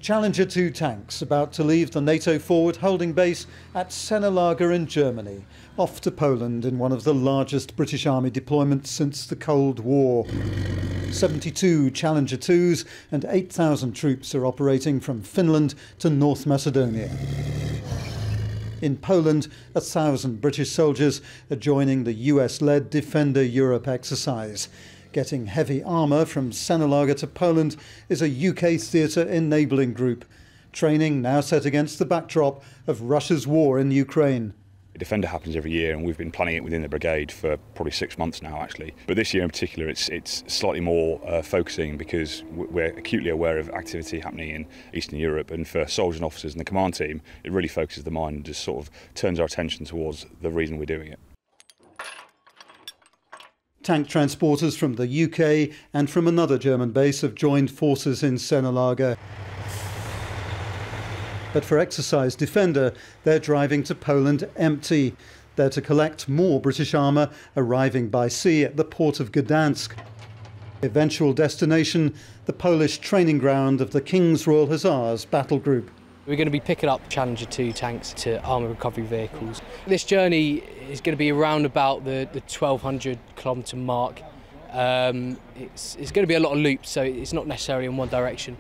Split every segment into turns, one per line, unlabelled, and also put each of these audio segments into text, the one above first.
Challenger 2 tanks about to leave the NATO forward holding base at Sennelager in Germany, off to Poland in one of the largest British Army deployments since the Cold War. 72 Challenger 2s and 8,000 troops are operating from Finland to North Macedonia. In Poland, 1,000 British soldiers are joining the US-led Defender Europe exercise. Getting heavy armour from Sennelager to Poland is a UK theatre enabling group. Training now set against the backdrop of Russia's war in Ukraine.
Defender happens every year, and we've been planning it within the brigade for probably 6 months now, actually. But this year in particular, it's slightly more focusing because we're acutely aware of activity happening in Eastern Europe, and for soldiers and officers and the command team, it really focuses the mind and just sort of turns our attention towards the reason we're doing it.
Tank transporters from the UK and from another German base have joined forces in Sennelager. But for Exercise Defender, they're driving to Poland empty. They're to collect more British armour arriving by sea at the port of Gdansk. Eventual destination, the Polish training ground of the King's Royal Hussars Battlegroup.
We're going to be picking up Challenger 2 tanks to armour recovery vehicles. This journey is going to be around about the 1,200 kilometre mark. It's going to be a lot of loops, so it's not necessarily in one direction.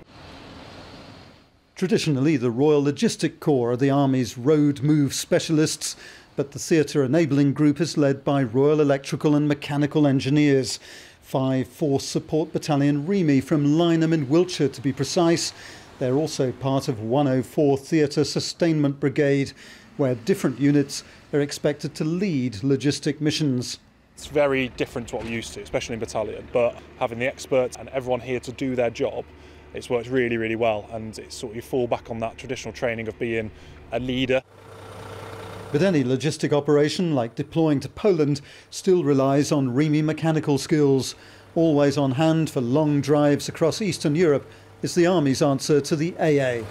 Traditionally, the Royal Logistic Corps are the Army's road move specialists, but the theatre enabling group is led by Royal Electrical and Mechanical Engineers. 5 Force Support Battalion REME from Lynham in Wiltshire, to be precise. They're also part of 104 Theatre Sustainment Brigade, where different units are expected to lead logistic missions.
It's very different to what we're used to, especially in battalion, but having the experts and everyone here to do their job, it's worked really, really well, and it's sort of you fall back on that traditional training of being a leader.
But any logistic operation, like deploying to Poland, still relies on REME mechanical skills. Always on hand for long drives across Eastern Europe is the Army's answer to the AA.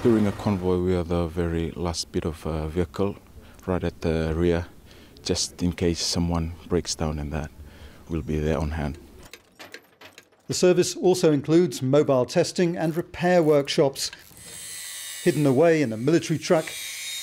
During a convoy, we are the very last bit of a vehicle, right at the rear, just in case someone breaks down, and that will be there on hand.
The service also includes mobile testing and repair workshops. Hidden away in a military truck,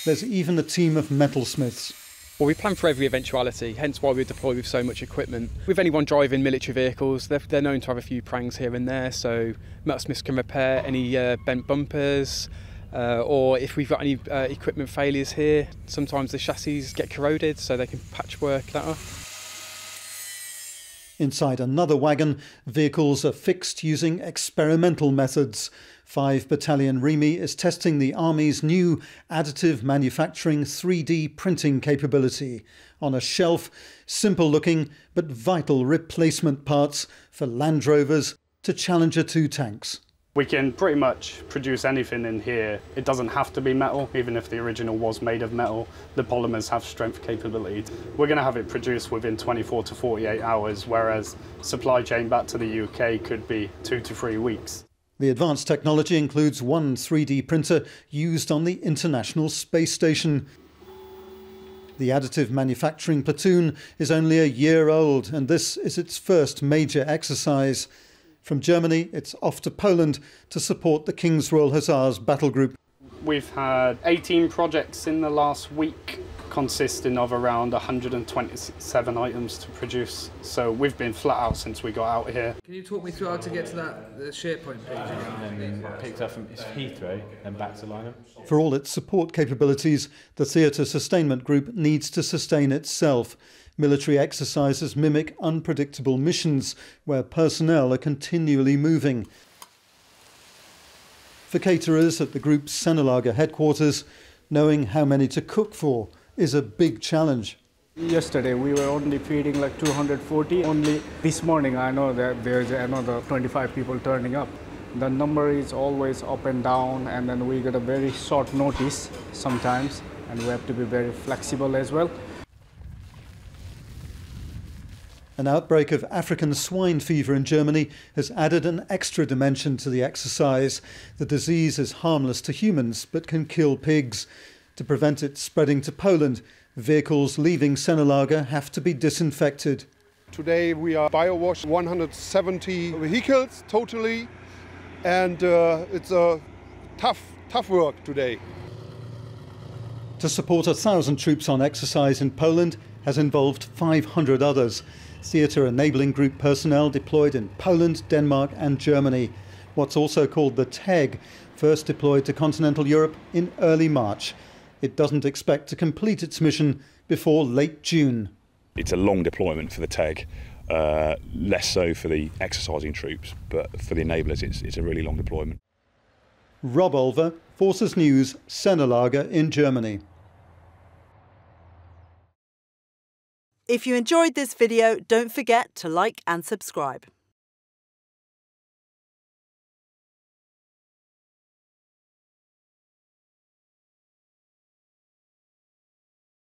there's even a team of metalsmiths.
Well, we plan for every eventuality, hence why we deploy with so much equipment. With anyone driving military vehicles, they're known to have a few prangs here and there, so metalsmiths can repair any bent bumpers, or if we've got any equipment failures here, sometimes the chassis get corroded, so they can patchwork that up.
Inside another wagon, vehicles are fixed using experimental methods. 5 Battalion REME is testing the Army's new additive manufacturing 3D printing capability. On a shelf, simple looking but vital replacement parts for Land Rovers to Challenger 2 tanks.
We can pretty much produce anything in here. It doesn't have to be metal, even if the original was made of metal. The polymers have strength capability. We're going to have it produced within 24 to 48 hours, whereas supply chain back to the UK could be 2 to 3 weeks.
The advanced technology includes one 3D printer used on the International Space Station. The additive manufacturing platoon is only a year old, and this is its first major exercise. From Germany, it's off to Poland to support the King's Royal Hussars Battlegroup.
We've had 18 projects in the last week, consisting of around 127 items to produce. So we've been flat out since we got out here.
Can you talk me through how to get to the SharePoint page again?
And then picked up from Heathrow and back to Lynham.
For all its support capabilities, the Theatre Sustainment Group needs to sustain itself. Military exercises mimic unpredictable missions where personnel are continually moving. For caterers at the group's Sennelager headquarters, knowing how many to cook for is a big challenge.
Yesterday we were only feeding like 240. Only this morning I know that there's another 25 people turning up. The number is always up and down, and then we get a very short notice sometimes, and we have to be very flexible as well.
An outbreak of African swine fever in Germany has added an extra dimension to the exercise. The disease is harmless to humans but can kill pigs. To prevent it spreading to Poland, vehicles leaving Sennelager have to be disinfected.
Today we are bio-washed 170 vehicles totally, and it's a tough work today.
To support 1,000 troops on exercise in Poland has involved 500 others. Theatre enabling group personnel deployed in Poland, Denmark and Germany. What's also called the TEG, first deployed to continental Europe in early March. It doesn't expect to complete its mission before late June.
It's a long deployment for the TEG, less so for the exercising troops, but for the enablers it's a really long deployment.
Rob Olver, Forces News, Sennelager in Germany.
If you enjoyed this video, don't forget to like and subscribe.